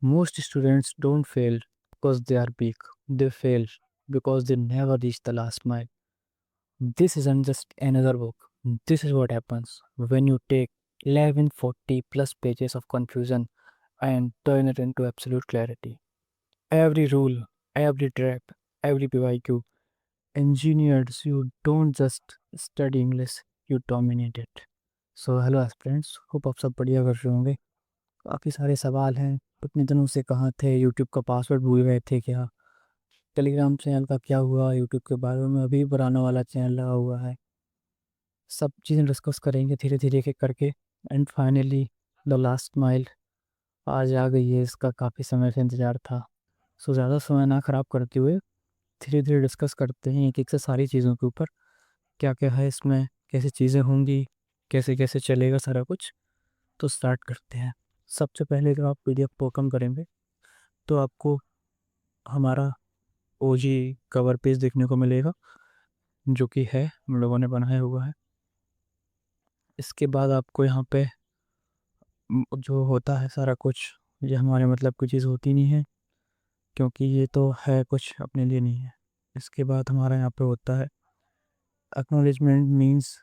Most students don't fail because they are weak. They fail because they never reach the last mile. This isn't just another book. This is what happens when you take 1140 plus pages of confusion and turn it into absolute clarity. Every rule, every trap, every PYQ engineered so you don't just study English, you dominate it. So hello aspirants, hope आप सब बढ़िया कर रहे होंगे। काफ़ी सारे सवाल हैं। इतने दिनों से कहाँ थे? यूट्यूब का पासवर्ड भूल गए थे क्या? टेलीग्राम चैनल का क्या हुआ? यूट्यूब के बारे में अभी पुराना वाला चैनल लगा हुआ है। सब चीज़ें डिस्कस करेंगे धीरे धीरे के करके। And finally the last mile आज आ गई है। इसका काफ़ी समय से इंतज़ार था। सो ज़्यादा समय ना ख़राब करते हुए धीरे धीरे डिस्कस करते हैं एक एक से सारी चीज़ों के ऊपर। क्या क्या है इसमें, कैसी चीज़ें होंगी, कैसे कैसे चलेगा सारा कुछ। तो स्टार्ट करते हैं। सबसे पहले तो आप पीडीएफ को ओपन करेंगे तो आपको हमारा ओजी कवर पेज देखने को मिलेगा, जो कि है हम लोगों ने बनाया हुआ है। इसके बाद आपको यहाँ पे जो होता है सारा कुछ, ये हमारे मतलब की चीज़ होती नहीं है, क्योंकि ये तो है कुछ अपने लिए नहीं है। इसके बाद हमारा यहाँ पे होता है एक्नॉलेजमेंट मीन्स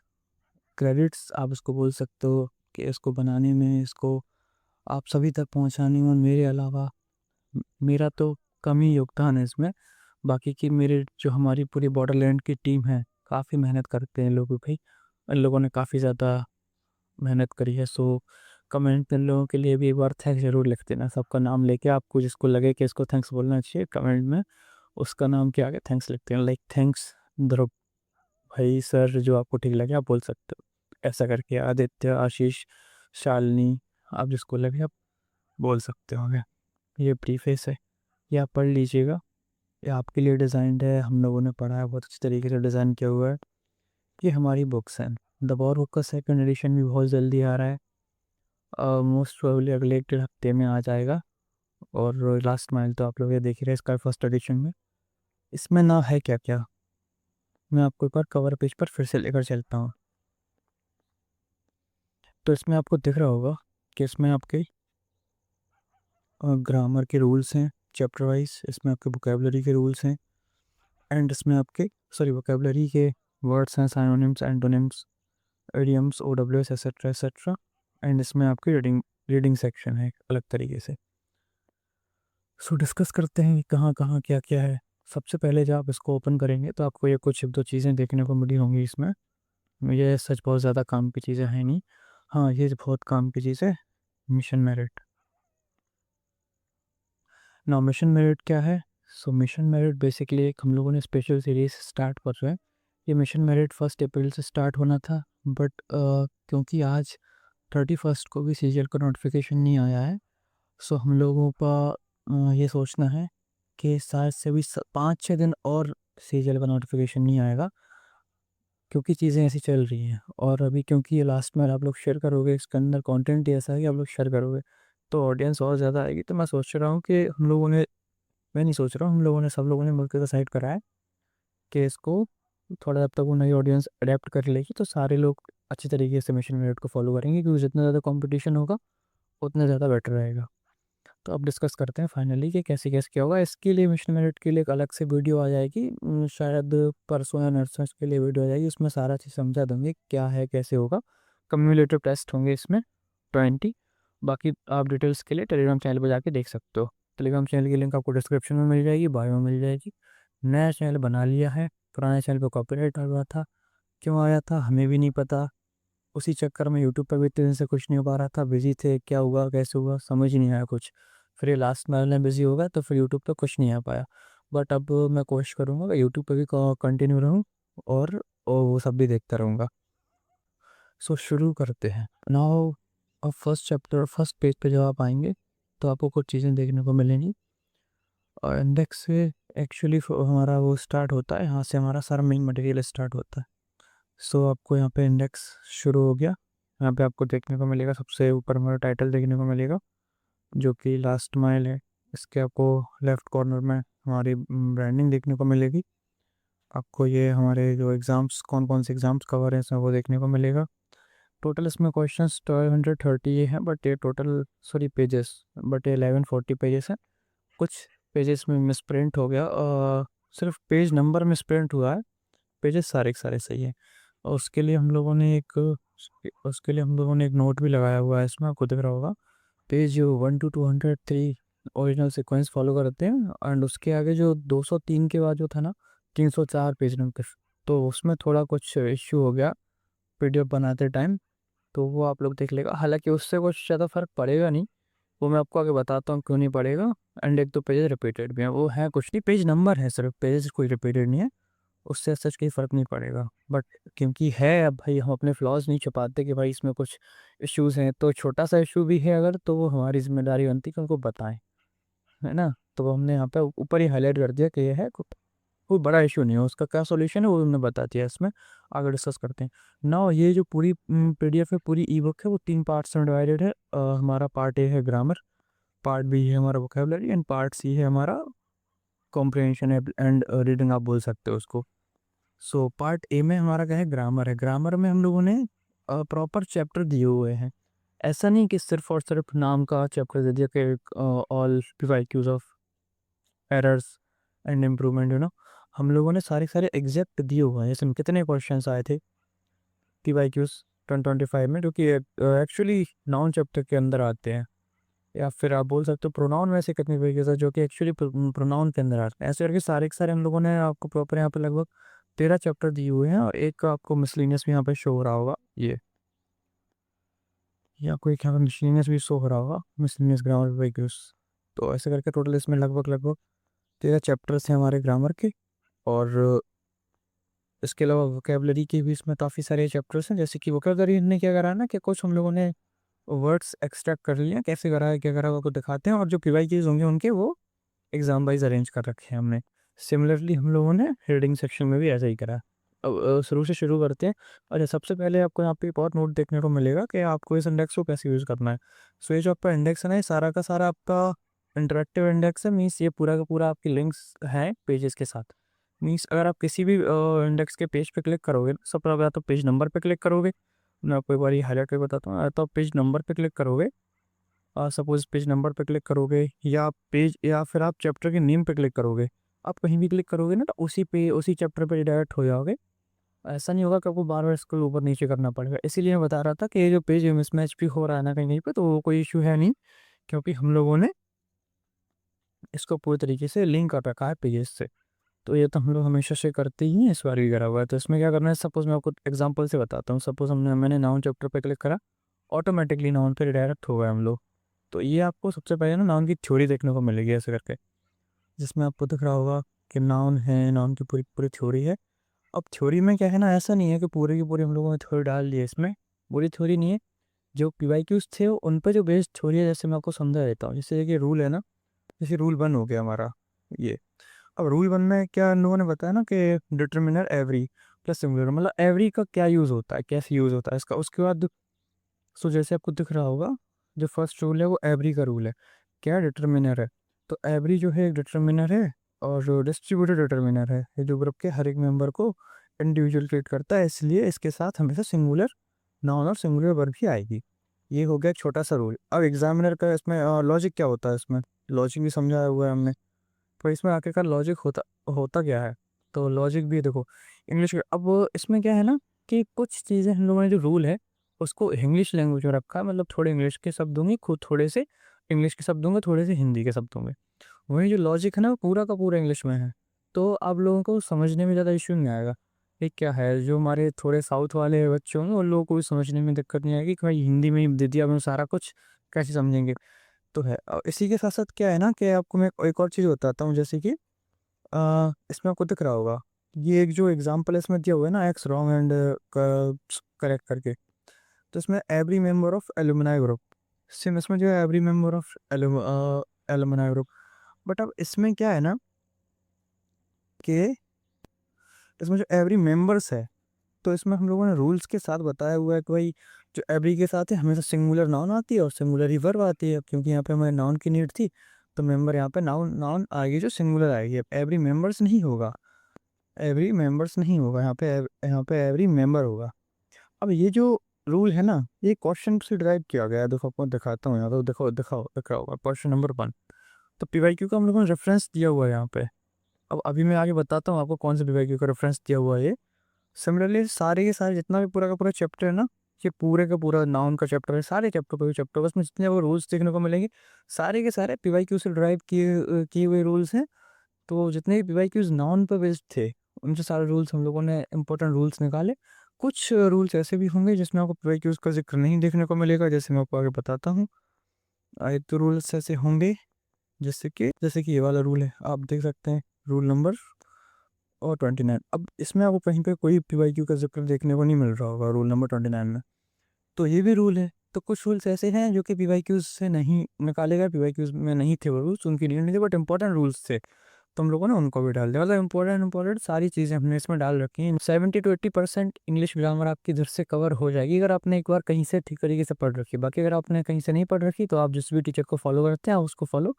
क्रेडिट्स, आप इसको बोल सकते हो कि इसको बनाने में, इसको आप सभी तक पहुँचाने में मेरे अलावा मेरा तो कम ही योगदान है इसमें। बाकी की मेरे जो हमारी पूरी बॉर्डरलैंड की टीम है, काफ़ी मेहनत करते हैं लोग भाई। इन लोगों ने काफ़ी ज़्यादा मेहनत करी है। सो कमेंट इन लोगों के लिए भी एक बार थैंक्स ज़रूर लिख देना, सबका नाम लेके। आपको जिसको लगे कि इसको थैंक्स बोलना चाहिए कमेंट में, उसका नाम के आगे थैंक्स लिखते हैं। लाइक थैंक्स ध्रुव भाई सर, जो आपको ठीक लगे आप बोल सकते हो। ऐसा करके आदित्य, आशीष, शालिनी, आप जिसको लगे आप बोल सकते होंगे। ये प्रीफेस है, ये आप पढ़ लीजिएगा। ये आपके लिए डिज़ाइंड है, हम लोगों ने पढ़ा है, बहुत अच्छी तरीके से डिज़ाइन किया हुआ है। ये हमारी बुक्स हैं। द वॉर बुक का सेकंड एडिशन भी बहुत जल्दी आ रहा है। मोस्ट प्रोबेबली अगले एक डेढ़ हफ्ते में आ जाएगा। और लास्ट माइल तो आप लोग ये देख ही रहे इसका फर्स्ट एडिशन में। इसमें ना है क्या क्या, मैं आपको एक बार कवर पेज पर फिर से लेकर चलता हूँ। तो इसमें आपको दिख रहा होगा कि इसमें आपके ग्रामर के रूल्स हैं चैप्टर वाइज, इसमें आपके वोकेबलरी के रूल्स हैं, एंड इसमें आपके वोकेबलरी के वर्ड्स हैं, synonyms, antonyms, idioms, OWS, etcetera etcetera. And इसमें आपकी रीडिंग सेक्शन है एक अलग तरीके से। सो डिस्कस करते हैं कि कहाँ कहाँ क्या क्या है। सबसे पहले जब आप इसको ओपन करेंगे तो आपको ये कुछ दो चीज़ें देखने को मिली होंगी इसमें। ये सच बहुत ज़्यादा काम की चीज़ें हैं नहीं। हाँ, ये बहुत काम की चीज़ है, मिशन मेरिट। ना मिशन मेरिट क्या है? सो मिशन मेरिट बेसिकली एक हम लोगों ने स्पेशल सीरीज स्टार्ट कर रहे हैं। ये मिशन मेरिट 1 अप्रैल से स्टार्ट होना था, बट क्योंकि आज 31 को भी सीजीएल का नोटिफिकेशन नहीं आया है, सो हम लोगों का ये सोचना है कि शायद से भी 5-6 दिन और सीजीएल का नोटिफिकेशन नहीं आएगा, क्योंकि चीज़ें ऐसी चल रही हैं। और अभी क्योंकि ये लास्ट में आप लोग शेयर करोगे, इसके अंदर कंटेंट ही ऐसा है कि आप लोग शेयर करोगे तो ऑडियंस और ज़्यादा आएगी। तो मैं सोच रहा हूँ कि हम लोगों ने, मैं नहीं सोच रहा हूँ, हम लोगों ने, सब लोगों ने मिलकर डिसाइड करा है कि इसको थोड़ा, जब तक वो नई ऑडियंस अडेप्ट कर लेगी तो सारे लोग अच्छी तरीके से मिशन मेरिट को फॉलो करेंगे, क्योंकि जितना ज़्यादा कंपटीशन होगा उतना ज़्यादा बेटर रहेगा। तो अब डिस्कस करते हैं फाइनली कि कैसे कैसे क्या होगा। इसके लिए मिशन मेरिट के लिए एक अलग से वीडियो आ जाएगी, शायद परसों या नर्सों के लिए वीडियो आ जाएगी। उसमें सारा चीज़ समझा दूंगी क्या है कैसे होगा। कम्युलेटिव टेस्ट होंगे इसमें 20। बाकी आप डिटेल्स के लिए टेलीग्राम चैनल पर जाके देख सकते हो। टेलीग्राम चैनल की लिंक आपको डिस्क्रिप्शन में मिल जाएगी, बायो में मिल जाएगी। नया चैनल बना लिया है, पुराने चैनल पर कॉपीराइट आ रहा था, क्यों आया था हमें भी नहीं पता। उसी चक्कर में यूट्यूब पर भी इतने दिन से कुछ नहीं हो पा रहा था, बिजी थे, क्या हुआ कैसे हुआ समझ ही नहीं आया कुछ। फिर ये लास्ट महीने बिजी हो गया तो फिर यूट्यूब पे कुछ नहीं आ पाया। बट अब मैं कोशिश करूँगा कि यूट्यूब पे भी कंटिन्यू रहूँ, और वो सब भी देखता रहूँगा। सो शुरू करते हैं नाउ। अब फर्स्ट चैप्टर, फर्स्ट पेज पे जब आप आएंगे तो आपको कुछ चीज़ें देखने को मिलेंगी। और इंडेक्स से एक्चुअली हमारा वो स्टार्ट होता है, यहाँ से हमारा सारा मेन मटेरियल स्टार्ट होता है। सो आपको यहाँ पे इंडेक्स शुरू हो गया। यहाँ पे आपको देखने को मिलेगा, सबसे ऊपर हमारा टाइटल देखने को मिलेगा जो कि लास्ट माइल है। इसके आपको लेफ्ट कॉर्नर में हमारी ब्रांडिंग देखने को मिलेगी। आपको ये हमारे जो एग्ज़ाम्स, कौन कौन से एग्ज़ाम्स कवर हैं इसमें वो देखने को मिलेगा। टोटल इसमें क्वेश्चंस 1230 है, बट ये टोटल सॉरी पेजेस, बट ये 1140 पेजेस हैं। कुछ पेजेस में मिसप्रिंट हो गया, सिर्फ पेज नंबर मिसप्रिंट हुआ है, पेजेस सारे के सारे सही है। और उसके लिए हम लोगों ने एक नोट भी लगाया हुआ है, इसमें आपको दिख रहा होगा। Page 1 to 203 original sequence follow करते हैं, एंड उसके आगे जो 203 के बाद जो था ना 304 पेज नंबर, तो उसमें थोड़ा कुछ इश्यू हो गया पीडीएफ बनाते टाइम, तो वो आप लोग देख लेगा। हालांकि उससे कुछ ज़्यादा फर्क पड़ेगा नहीं, वो मैं आपको आगे बताता हूँ क्यों नहीं पड़ेगा। एंड एक दो पेजेस रिपीटेड भी हैं, वो है कुछ नहीं, पेज नंबर है सिर्फ, पेजेस कोई रिपीटेड नहीं है, उससे सच कोई फ़र्क नहीं पड़ेगा। बट क्योंकि है, अब भाई हम अपने फ्लॉज नहीं छुपाते कि भाई इसमें कुछ इश्यूज़ हैं, तो छोटा सा इशू भी है अगर, तो वो हमारी जिम्मेदारी बनती है कि उनको बताएं, है ना। तो वो हमने यहाँ पे ऊपर ही हाईलाइट कर दिया कि ये है, कोई बड़ा इशू नहीं है, उसका क्या सॉल्यूशन है वो हमने बता दिया, इसमें आगे डिस्कस करते हैं ना। ये जो पूरी पीडीएफ है, पूरी ई बुक है, वो 3 पार्ट्स में डिवाइडेड है। हमारा पार्ट ए है ग्रामर, पार्ट बी है हमारा वोकेबलरी, एंड पार्ट सी है हमारा कॉम्प्रिहेंशन एंड रीडिंग, आप बोल सकते हो उसको। सो पार्ट ए में हमारा क्या है, ग्रामर है। ग्रामर में हम लोगों ने प्रॉपर चैप्टर दिए हुए हैं, ऐसा नहीं कि सिर्फ और सिर्फ नाम का चैप्टर दे दिया कि all PYQs of errors and improvement, हम लोगों ने सारे सारे एग्जैक्ट दिए हुए हैं। जैसे कितने क्वेश्चंस आए थे पीवाईक्यूज 2025 में, जो कि एक्चुअली नाउन चैप्टर के अंदर आते हैं, या फिर आप बोल सकते हो प्रोनाउन में से कितने तरीके से, जो कि एक्चुअली प्रोनाउन के अंदर आते हैं। ऐसे करके सारे के सारे हम लोगों ने आपको प्रॉपर यहाँ पे लगभग 13 चैप्टर दिए हुए हैं, और एक आपको मिसलिनियस भी यहाँ पे शो हो रहा होगा, ये या कोई यहाँ पे मिसलिनियस भी शो हो रहा होगा, मिसलिनियस ग्रामर वीडियोस। तो ऐसे करके टोटल इसमें लगभग लगभग 13 चैप्टर्स हैं हमारे ग्रामर के। और इसके अलावा वोकेबलरी के भी इसमें काफ़ी सारे चैप्टर्स हैं। जैसे कि वोकेबलरी ने क्या करा ना, कि कुछ हम लोगों ने वर्ड्स एक्सट्रैक्ट कर लिए, कैसे करा है क्या करा है, वो आपको दिखाते हैं, और जो पीवाईक्यूज होंगे उनके वो एग्जाम वाइज अरेंज कर रखे हैं हमने। सिमिलरली हम लोगों ने रीडिंग सेक्शन में भी ऐसा ही करा। अब शुरू से शुरू करते हैं। अच्छा, सबसे पहले आपको यहाँ पे एक और नोट देखने को मिलेगा कि आपको इस इंडेक्स को कैसे यूज़ करना है। सो ये जो आपका इंडेक्स है ना, ये सारा का सारा आपका इंटरेक्टिव इंडेक्स है। मीन्स ये पूरा का पूरा आपकी लिंक्स हैं पेजेस के साथ। मीन्स अगर आप किसी भी इंडेक्स के पेज पे क्लिक करोगे, सब या तो पेज नंबर पे क्लिक करोगे, मैं आपको एक बार हाईलाइट करके बताता हूँ, या तो आप पेज नंबर पे क्लिक करोगे, सपोज पेज नंबर पे क्लिक करोगे, या पेज, या फिर आप चैप्टर के नेम पे क्लिक करोगे, आप कहीं भी क्लिक करोगे ना, तो उसी चैप्टर पे डायरेक्ट हो जाओगे। ऐसा नहीं होगा कि आपको बार बार इसको ऊपर नीचे करना पड़ेगा। इसीलिए मैं बता रहा था कि ये जो पेज मिसमैच भी हो रहा है ना कहीं कहीं पे, तो वो कोई इशू है नहीं, क्योंकि हम लोगों ने इसको पूरी तरीके से लिंक कर रखा है पेजेस से। तो ये तो हम लोग हमेशा से करते ही हैं, इस बार भी करा हुआ है। तो इसमें क्या करना है, सपोज मैं आपको एग्जाम्पल से बताता हूँ। सपोज मैंने नाउन चैप्टर पे क्लिक करा, ऑटोमेटिकली नाउन पे डायरेक्ट हो गए हम लोग। तो ये आपको सबसे पहले ना नाउन की थ्योरी देखने को मिलेगी ऐसे करके, जिसमें आपको दिख रहा होगा कि नाउन है, नाउन की पूरी पूरी थ्योरी है। अब थ्योरी में क्या है ना, ऐसा नहीं है कि पूरी की पूरी हम लोगों ने थ्योरी डाल दी है इसमें, पूरी थ्योरी नहीं है। जो पीवाईक्यूज थे उन पर जो बेस्ड थ्योरी है, जैसे मैं आपको समझा देता हूँ। जैसे कि रूल है ना, जैसे रूल 1 हो गया हमारा ये। अब रूल 1 में क्या इन लोगों ने बताया ना कि डिटर्मिनर एवरी प्लस सिंगुलर, मतलब एवरी का क्या यूज़ होता है, कैसे यूज़ होता है इसका। उसके बाद सो जैसे आपको दिख रहा होगा, जो फर्स्ट रूल है वो एवरी का रूल है, क्या डिटर्मिनर है। तो एवरी जो है एक डिटर्मिनर है, और जो डिस्ट्रीब्यूटेड डिटर्मिनर है, ये जो ग्रुप के हर एक मेंबर को इंडिविजुअल ट्रीट करता है, इसलिए इसके साथ हमेशा सिंगुलर नाउन और सिंगुलर वर्ब ही आएगी। ये हो गया एक छोटा सा रूल। अब एग्जामिनर का इसमें लॉजिक क्या होता है, इसमें लॉजिक भी समझाया हुआ है हमने। तो इसमें आखिरकार लॉजिक होता होता क्या है, तो लॉजिक भी देखो इंग्लिश। अब इसमें क्या है ना, कि कुछ चीज़ें हम लोगों ने जो रूल है उसको इंग्लिश लैंग्वेज में रखा है, मतलब थोड़े इंग्लिश के शब्द होंगे, खुद थोड़े से इंग्लिश के शब्द होंगे, थोड़े से हिंदी के शब्द होंगे। वही जो लॉजिक है ना, वो पूरा का पूरा इंग्लिश में है। तो आप लोगों को समझने में ज़्यादा इशू नहीं आएगा। ये क्या है, जो हमारे थोड़े साउथ वाले बच्चे होंगे उन लोगों को भी समझने में दिक्कत नहीं आएगी कि भाई हिंदी में ही दे दिया, अब हम सारा कुछ कैसे समझेंगे। तो है, और इसी के साथ साथ क्या है ना, कि आपको मैं एक और चीज़ बताता हूँ। जैसे कि इसमें आपको दिख रहा होगा, ये एक जो एग्जांपल इसमें दिया हुआ है ना, एक्स रॉन्ग एंड करेक्ट करके। तो इसमें every member of alumni group, same इसमें जो है every member of alumni group. But अब इसमें क्या है ना, कि इसमें जो एवरी मेंबर्स है, तो इसमें हम लोगों ने रूल्स के साथ बताया हुआ है कि भाई जो एवरी के साथ है हमेशा सिंगुलर नाउन आती है और सिंगुलर ही वर्ब आती है। क्योंकि यहाँ पे हमारे नाउन की नीड थी, तो मेंबर यहाँ पे नाउन नाउन आएगी जो सिंगुलर आएगी। अब एवरी मेंबर्स नहीं होगा, एवरी मेंबर्स नहीं होगा, यहाँ पे एवरी मेंबर होगा। अब ये जो रूल है ना, ये क्वेश्चन से ड्राइव किया गया है। देखो आपको दिखाता हूँ यहाँ, तो देखो दिखाओ दिख रहा होगा क्वेश्चन नंबर 1। तो पीवाईक्यू का हम लोगों ने रेफरेंस दिया हुआ है यहाँ पे। अब अभी मैं आगे बताता हूँ आपको कौन से पीवाईक्यू का रेफरेंस दिया हुआ है ये। सिमिलरली सारे के सारे जितना भी पूरा का पूरा चैप्टर है ना, ये पूरे का पूरा नाउन का चैप्टर है, सारे चैप्टर पर चैप्टर बस में जितने आपको रूल्स देखने को मिलेंगे सारे के सारे पीवाईक्यू से ड्राइव किए हुए रूल्स हैं। तो जितने भी पीवाईक्यूज नाउन पर बेस्ड थे उनसे सारे रूल्स हम लोगों ने इंपॉर्टेंट रूल्स निकाले। कुछ रूल्स ऐसे भी होंगे जिसमें आपको पीवाईक्यूज का जिक्र नहीं देखने को मिलेगा, जैसे मैं आपको आगे बताता हूँ। आए तो रूल्स ऐसे होंगे जैसे कि ये वाला रूल है, आप देख सकते हैं रूल नंबर और 29। अब इसमें आपको कहीं पे कोई पीवाईक्यू का जिक्र देखने को नहीं मिल रहा होगा रूल नंबर 29 में। तो ये भी रूल है। तो कुछ रूल्स ऐसे हैं जो कि पीवाईक्यूज से नहीं निकाले गए, पीवाईक्यूज में नहीं थे वो रूल्स, उनकी नीड नहीं थी, बट इंपॉर्टेंट रूल्स थे तो हम लोगों ने उनको भी डाल दिया। मतलब इंपॉर्टेंट सारी चीज़ें हमने इसमें डाल रखी हैं। 70 to 80% इंग्लिश ग्रामर आपकी इधर से कवर हो जाएगी अगर आपने एक बार कहीं से ठीक तरीके से पढ़ रखी है। बाकी अगर आपने कहीं से नहीं पढ़ रखी तो आप जिस भी टीचर को फॉलो करते हैं आप उसको फॉलो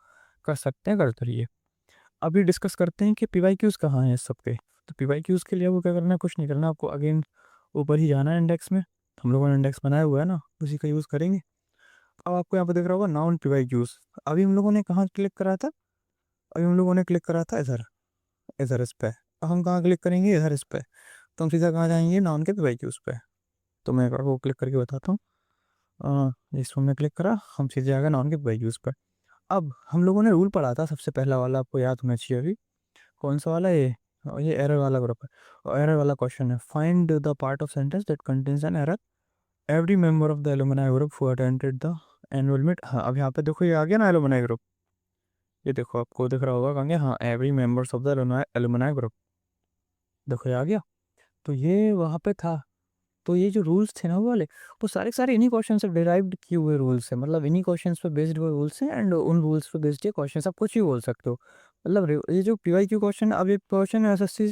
कर सकते हैं, करते रहिए। अभी डिस्कस करते हैं कि पीवाईक्यूज कहाँ हैं इस सब के। तो पीवाईक्यूज के लिए आपको क्या करना है, कुछ नहीं करना, आपको अगेन ऊपर ही जाना है इंडेक्स में। हम लोगों ने इंडेक्स बनाया हुआ है ना, उसी का यूज़ करेंगे। अब आपको यहाँ पे दिख रहा होगा नाउन पीवाईक्यूज। अभी हम लोगों ने कहाँ क्लिक करा था, अभी हम लोगों ने क्लिक करा था इधर, इधर इस पे। अब हम कहाँ क्लिक करेंगे, इधर इस पे। तो हम सीधा कहाँ जाएंगे, नाउन के पीवाईक्यूज पे। तो मैं एक बार वो क्लिक करके बताता हूँ। इस पर हमने क्लिक करा, हम सीधे आ गए नाउन के पीवाईक्यूज पे। अब हम लोगों ने रूल पढ़ा था सबसे पहला वाला, आपको याद होना चाहिए अभी। कौन सा वाला ये एरर वाला ग्रुप है, और एरर वाला क्वेश्चन है। Find the part of sentence that contains an error, every member of the alumni group who attended the annual meet. हाँ अब यहाँ पे देखो ये आ गया ना एलुमनाई ग्रुप, ये देखो आपको दिख रहा होगा कहेंगे हाँ every members of the alumni group, देखो ये आ गया। तो ये वहाँ पे था। तो ये जो रूल्स थे ना वो वाले, वो सारे के सारे इन्हीं क्वेश्चन से डिराइव्ड किए हुए रूल्स हैं। मतलब इन्हीं क्वेश्चंस पे बेस्ड हुए रूल्स हैं, एंड उन रूल्स पे बेस्ड ये क्वेश्चन आप कुछ भी बोल सकते हो। मतलब ये जो पीवाईक्यू क्वेश्चन, अब ये question SSC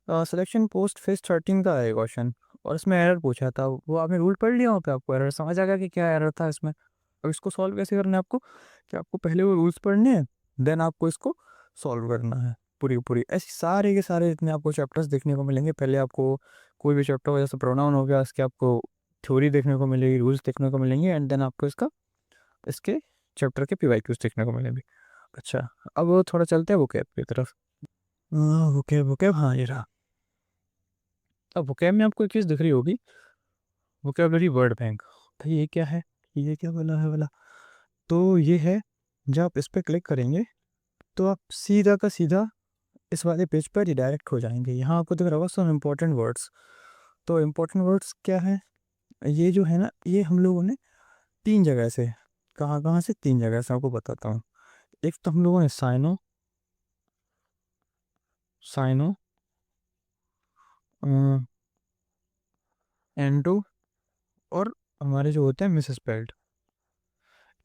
selection post phase 13 का है क्वेश्चन, और इसमें एरर पूछा था। वो आपने रूल पढ़ लिया, वहाँ पे आपको एरर समझ आ गया कि क्या एरर था इसमें। अब इसको सॉल्व कैसे करना है आपको, कि आपको पहले वो रूल्स पढ़ने हैं, देन आपको इसको सॉल्व करना है पूरी पूरी। ऐसे सारे के सारे जितने आपको चैप्टर्स देखने को मिलेंगे, पहले आपको कोई भी चैप्टर हो जैसे प्रोनाउन हो गया, इसके आपको थ्योरी देखने को मिलेगी, रूल्स देखने को मिलेंगे, एंड देन आपको इसके चैप्टर के पीवाईक्यूज देखने को मिलेंगे। अच्छा, अब थोड़ा चलते हैं वोकैब की तरफ। वोकैब वोकैब, हाँ ये रहा। अब वोकैब में आपको एक चीज़ दिख रही होगी, वोकैबलरी वर्ड बैंक। तो ये क्या है, ये क्या वाला है वाला, तो ये है, जब आप इस पर क्लिक करेंगे तो आप सीधा का सीधा इस वाले पेज पर रिडायरेक्ट हो जाएंगे। यहाँ आपको दिख रहा होगा सम इम्पोर्टेंट वर्ड्स। तो इम्पोर्टेंट वर्ड्स क्या है, ये जो है ना, ये हम लोगों ने 3 जगह से, कहाँ कहाँ से, 3 जगह से आपको बताता हूँ। एक तो हम लोगों ने साइनो, साइनो, एंडो, और हमारे जो होते हैं मिसस्पेल्ड,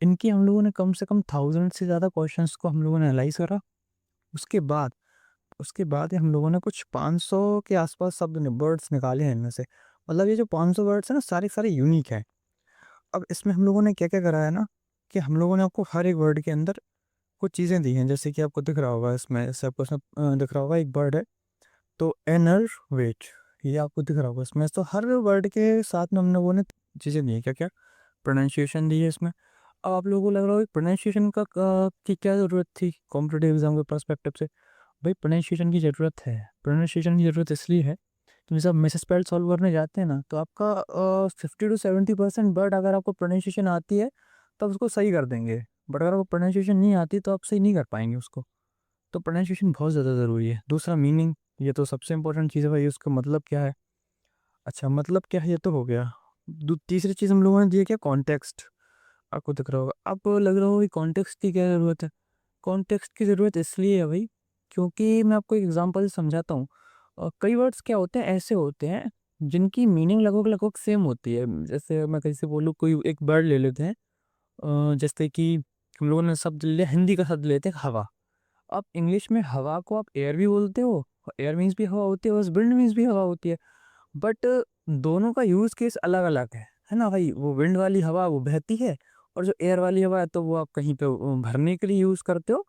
इनकी हम लोगों ने कम से कम 1000 से ज़्यादा क्वेश्चंस को हम लोगों ने एनालाइज करा। उसके बाद हम लोगों ने कुछ 500 के आसपास शब्द वर्ड्स निकाले हैं इनमें से। मतलब ये जो 500 वर्ड्स हैं ना, सारे सारे यूनिक हैं। अब इसमें हम लोगों ने क्या क्या करा है ना, कि हम लोगों ने आपको हर एक वर्ड के अंदर कुछ चीज़ें दी हैं। जैसे कि आपको दिख रहा होगा इसमें, जैसे आपको इसमें दिख रहा होगा एक वर्ड है, तो एनर वेट, ये आपको दिख रहा होगा इसमें। तो हर वर्ड के साथ में हम लोगों ने चीज़ें दी है, क्या क्या, प्रोनाउंसिएशन दी है इसमें। अब आप लोगों को लग रहा होगा प्रोनाउंसिएशन की क्या ज़रूरत थी कॉम्पिटेटिव एग्जाम के पर्सपेक्टिव से। भाई प्रोनाउंसिएशन की ज़रूरत है, प्रोनाउंसिएशन की ज़रूरत इसलिए है कि जब मिस स्पेल सॉल्व करने जाते हैं ना, तो आपका 50 to 70% वर्ड अगर आपको प्रोनाउंसिएशन आती है तब उसको सही कर देंगे, बट अगर आपको प्रोनाउंसिएशन नहीं आती तो आप सही नहीं कर पाएंगे उसको। तो प्रोनाउंसिएशन बहुत ज़्यादा ज़रूरी है। दूसरा मीनिंग, ये तो सबसे इंपॉर्टेंट चीज़ है भाई, उसका मतलब क्या है। अच्छा मतलब क्या है, ये तो हो गया। तीसरी चीज़ हम लोगों ने दी है क्या, कॉन्टेक्स्ट। आपको दिख रहा होगा, आपको लग रहा होगा कि कॉन्टेक्स्ट की क्या ज़रूरत है। कॉन्टेक्स्ट की ज़रूरत इसलिए है भाई, क्योंकि मैं आपको एक एग्जांपल से समझाता हूँ। कई वर्ड्स क्या होते हैं, ऐसे होते हैं जिनकी मीनिंग लगभग लगभग सेम होती है। जैसे मैं कैसे बोलूँ, कोई एक वर्ड ले लेते हैं, जैसे कि हम लोगों ने शब्द ले, हिंदी का शब्द लेते हैं हवा। अब इंग्लिश में हवा को आप एयर भी बोलते हो, एयर मीन्स भी हवा होती है, और विंड मीन्स भी हवा होती है। बट दोनों का यूज़ केस अलग अलग है ना भाई। वो विंड वाली हवा वो बहती है, और जो एयर वाली हवा है तो वो आप कहीं पे भरने के लिए यूज़ करते हो,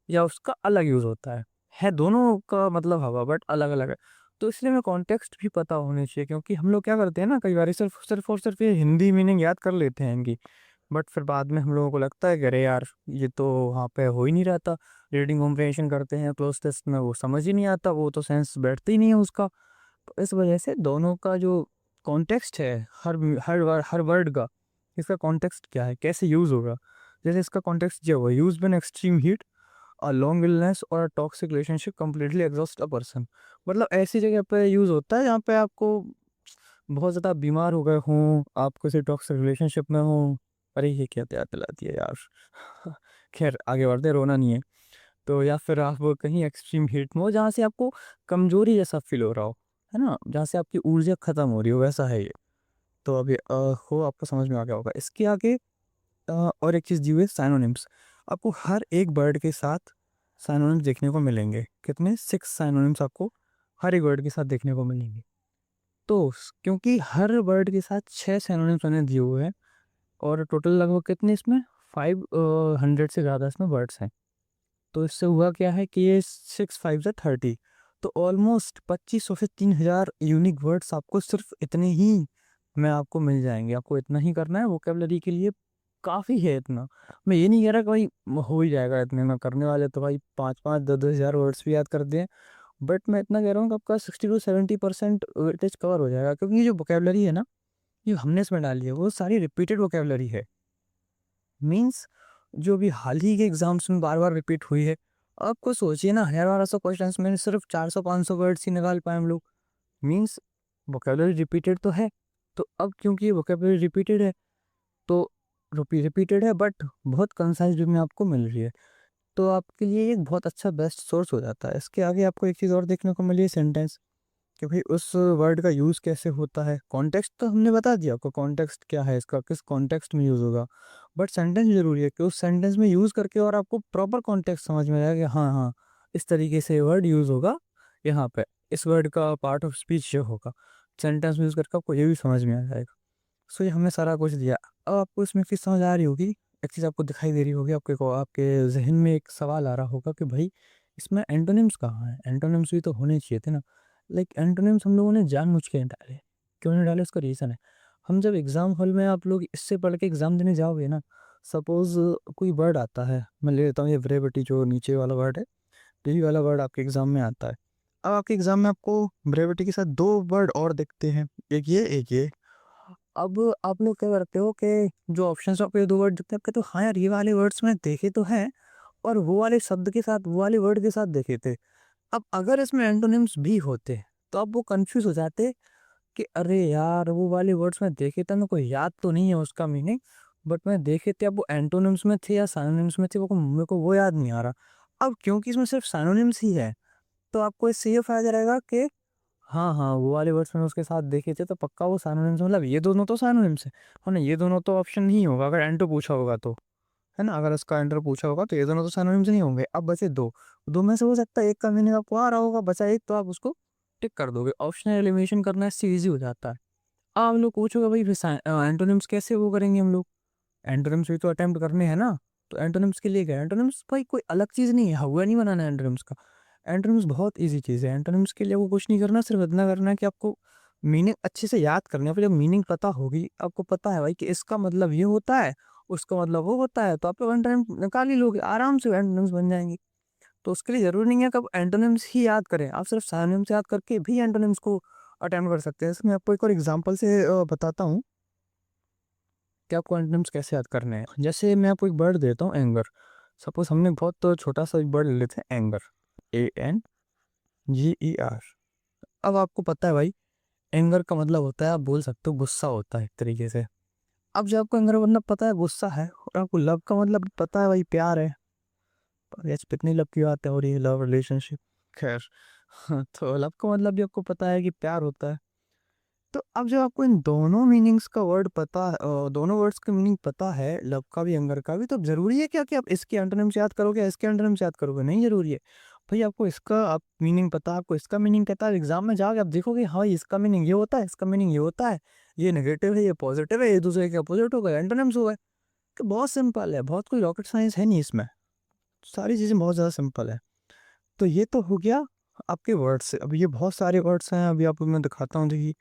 या उसका अलग यूज़ होता है दोनों का मतलब हवा, बट अलग अलग है। तो इसलिए हमें कॉन्टेक्स्ट भी पता होने चाहिए, क्योंकि हम लोग क्या करते हैं ना, कई बार सिर्फ सिर्फ और सिर्फ ये हिंदी मीनिंग याद कर लेते हैं इनकी, बट फिर बाद में हम लोगों को लगता है कि अरे यार ये तो वहाँ पे हो ही नहीं रहता। रीडिंग कॉम्प्रिहेंशन करते हैं क्लोज टेस्ट में, वो समझ ही नहीं आता, वो तो सेंस बैठता ही नहीं है उसका। तो इस वजह से दोनों का जो कॉन्टेक्स्ट है, हर वर्ड का, इसका कॉन्टेक्स्ट क्या है, कैसे यूज़ होगा। जैसे इसका कॉन्टेक्स्ट जो है, use been extreme heat, a long illness और a toxic relationship completely exhaust a person. मतलब ऐसी जगह पे यूज़ होता है जहाँ पे आपको बहुत ज़्यादा बीमार हो गए हों, आप किसी टॉक्सिक रिलेशनशिप में हो। अरे ये क्या याद दिलाती है यार। खैर आगे बढ़ते, रोना नहीं है। तो या फिर आप कहीं एक्सट्रीम हीट में हो जहाँ से आपको कमजोरी जैसा फील हो रहा है ना, जहाँ से आपकी ऊर्जा खत्म हो रही हो, वैसा है ये। तो अभी हो आपको समझ में आ गया होगा। इसके आगे और एक चीज़ दी हुई है साइनोनिम्स। आपको हर एक वर्ड के साथ साइनोनिम्स देखने को मिलेंगे। कितने? 6 साइनोनिम्स आपको हर एक वर्ड के साथ देखने को मिलेंगे। तो क्योंकि हर वर्ड के साथ 6 सिनोनिम्स मैंने दिए हुए हैं, और टोटल लगभग कितने इसमें 500 से ज़्यादा इसमें वर्ड्स हैं। तो इससे हुआ क्या है कि ये 6 5 से 30, तो ऑलमोस्ट 2500 से 3000 यूनिक वर्ड्स आपको सिर्फ इतने ही में आपको मिल जाएंगे। आपको इतना ही करना है वोकेबलरी के लिए, काफ़ी है इतना। मैं ये नहीं कह रहा कि भाई हो ही जाएगा इतने में, करने वाले तो भाई 5 5 10 हज़ार वर्ड्स भी याद कर दें, बट मैं इतना कह रहा हूँ कि आपका 60 to 70% वेटेज कवर हो जाएगा, क्योंकि ये जो वोकेबलरी है ना, ये हमने इसमें डाली है, वो सारी रिपीटेड वोकेबलरी है। मीन्स जो भी हाल ही के एग्जाम्स में बार बार रिपीट हुई है। आपको सोचिए ना, 1000 1200 क्वेश्चन में सिर्फ 400 500 वर्ड्स ही निकाल पाए हम लोग। मीन्स वोकेबलरी रिपीटेड तो है। तो अब क्योंकि ये वोकेबलरी रिपीटेड है, तो रिपीटेड है बट बहुत कंसाइज वे में आपको मिल रही है, तो आपके लिए एक बहुत अच्छा बेस्ट सोर्स हो जाता है। इसके आगे आपको एक चीज़ और देखने को मिली है, सेंटेंस, कि भाई उस वर्ड का यूज़ कैसे होता है। कॉन्टेक्स्ट तो हमने बता दिया आपको, कॉन्टेक्स्ट क्या है इसका, किस कॉन्टेक्स्ट में यूज़ होगा। बट सेंटेंस ज़रूरी है कि उस सेंटेंस में यूज़ करके और आपको प्रॉपर कॉन्टेक्स्ट समझ में आएगा कि हाँ हाँ, इस तरीके से वर्ड यूज़ होगा यहाँ पे, इस वर्ड का पार्ट ऑफ स्पीच ये होगा। सेंटेंस में यूज़ करके आपको ये भी समझ में आ जाएगा। सो ये हमने सारा कुछ दिया। अब आपको इसमें फिर समझ आ रही होगी, एक चीज़ आपको दिखाई दे रही होगी, आपके जहन में एक सवाल आ रहा होगा कि भाई इसमें एंटोनिम्स कहाँ हैं? एंटोनिम्स भी तो होने चाहिए थे ना। लाइक एंटोनिम्स हम लोगों ने जानबूझ के नहीं डाले। क्यों नहीं डाले, उसका रीज़न है। हम जब एग्ज़ाम हॉल में, आप लोग इससे पढ़ के एग्ज़ाम देने जाओगे ना, सपोज़ कोई वर्ड आता है, मैं ले लेता हूँ ये ब्रेविटी, जो नीचे वाला वर्ड है, यही वाला वर्ड आपके एग्ज़ाम में आता है। अब आपके एग्ज़ाम में आपको ब्रेविटी के साथ 2 वर्ड और दिखते हैं, एक ये, एक ये। अब आप लोग क्या करते हो कि जो ऑप्शंस आपको ये 2 वर्ड दिखते हैं, आप कहते हो हाँ यार, ये वाले वर्ड्स मैंने देखे तो हैं, और वो वाले शब्द के साथ, वो वाले वर्ड के साथ देखे थे। अब अगर इसमें एंटोनिम्स भी होते, तो आप वो कन्फ्यूज़ हो जाते कि अरे यार, वो वाले वर्ड्स मैं देखे थे, मेरे को याद तो नहीं है उसका मीनिंग, बट मैं देखे थे, अब वो एंटोनिम्स में थे या सिनोनिम्स में थे, वो मेरे को वो याद नहीं आ रहा। अब क्योंकि इसमें सिर्फ सिनोनिम्स ही है, तो आपको इससे ये फ़ायदा रहेगा कि हाँ, हाँ, वो वाले वर्ड्स मैंने उसके साथ देखे थे, तो पक्का वो सिनोनिम्स, मतलब ये दोनों तो सिनोनिम्स हैं। है ना? ये दोनों तो ऑप्शन नहीं होगा अगर एंटो पूछा होगा तो। है ना? अगर उसका एंटर पूछा होगा तो ये दोनों तो सिनोनिम्स नहीं होंगे। अब बचे 2, 2 में से हो सकता है एक का मीनिंग आपको आ रहा होगा, बचा एक, तो आप उसको टिक कर दोगे। ऑप्शनल एलिमिनेशन करना इससे ईज़ी हो जाता है। अब आप लोग पूछोगे भाई फिर एंटोनिम्स कैसे वो करेंगे हम लोग? एंटोनिम्स भी तो अटेम्प्ट करने हैं ना, तो एंटोनिम्स के लिए क्या है? एंटोनिम्स भाई कोई अलग चीज़ नहीं है, हवा नहीं बनाना है एंटोनिम्स का। एंटोनिम्स बहुत ईज़ी चीज़ है। एंटोनिम्स के लिए आपको कुछ नहीं करना, सिर्फ इतना करना है कि आपको मीनिंग अच्छे से याद करनी है। फिर जब मीनिंग पता होगी, आपको पता है भाई कि इसका मतलब ये होता है, उसका मतलब वो होता है, तो आप लोग एंटोनिम निकाल ही लोगे, आराम से एंटोनिम्स बन जाएँगे। तो उसके लिए ज़रूरी नहीं है कि आप एंटोनिम्स ही याद करें, आप सिर्फ सिनोनिम्स याद करके भी एंटोनिम्स को अटेम्प्ट कर सकते हैं। इसमें आपको एक और एग्ज़ाम्पल से बताता हूँ कि आपको एंटोनिम्स कैसे याद करने हैं। जैसे मैं आपको एक वर्ड देता हूँ, एंगर। सपोज़ हमने बहुत छोटा-सा एक वर्ड ले लेते हैं, एंगर, ANGER। अब आपको पता है भाई, एंगर का मतलब होता है, आप बोल सकते हो गुस्सा होता है एक तरीके से। अब जब आपको एंगर का मतलब पता है गुस्सा है, और आपको लव का मतलब पता है भाई प्यार है। पर आज कितनी लव की बातें हो रही है, लव रिलेशनशिप। खैर, हाँ, तो लव का मतलब भी आपको पता है कि प्यार होता है। तो अब जब आपको इन दोनों मीनिंग्स का वर्ड पता दोनों वर्ड्स का मीनिंग पता है, लव का भी एंगर का भी, तो अब ज़रूरी है क्या कि आप इसके एंटोनिम्स याद करोगे या इसके एंटोनिम्स याद करोगे? नहीं ज़रूरी है। भाई आपको इसका आप मीनिंग पता है, आपको इसका मीनिंग पता है, एग्ज़ाम में जाके आप देखोगे हाँ भाई, इसका मीनिंग ये होता है, इसका मीनिंग ये होता है, ये नेगेटिव है, ये पॉजिटिव है, ये दूसरे के अपोजिट हो गए, एंटोनिम्स हो गए। तो बहुत सिंपल है, बहुत कोई रॉकेट साइंस है नहीं इसमें। सारी चीज़ें बहुत ज़्यादा सिंपल है। तो ये तो हो गया आपके वर्ड्स से। अब ये बहुत सारे वर्ड्स हैं, अभी आपको मैं दिखाता हूँ। देखिए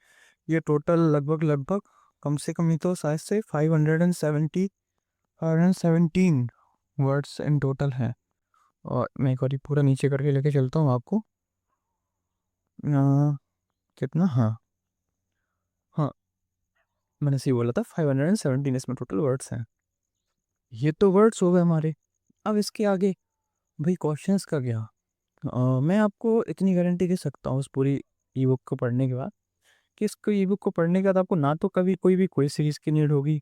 ये टोटल लगभग कम से कम ही तो शायद से 517 वर्ड्स इन टोटल हैं। और मैं एक बार पूरा नीचे करके लेके चलता हूँ आपको। कितना, हाँ हाँ, मैंने सही बोला था, 517 इसमें टोटल वर्ड्स हैं। ये तो वर्ड्स हो गए हमारे। अब इसके आगे भाई क्वेश्चंस का क्या? मैं आपको इतनी गारंटी दे सकता हूँ उस पूरी ई बुक को पढ़ने के बाद, कि इसको ई बुक को पढ़ने के बाद आपको ना तो कभी कोई भी कोई सीरीज़ की नीड होगी,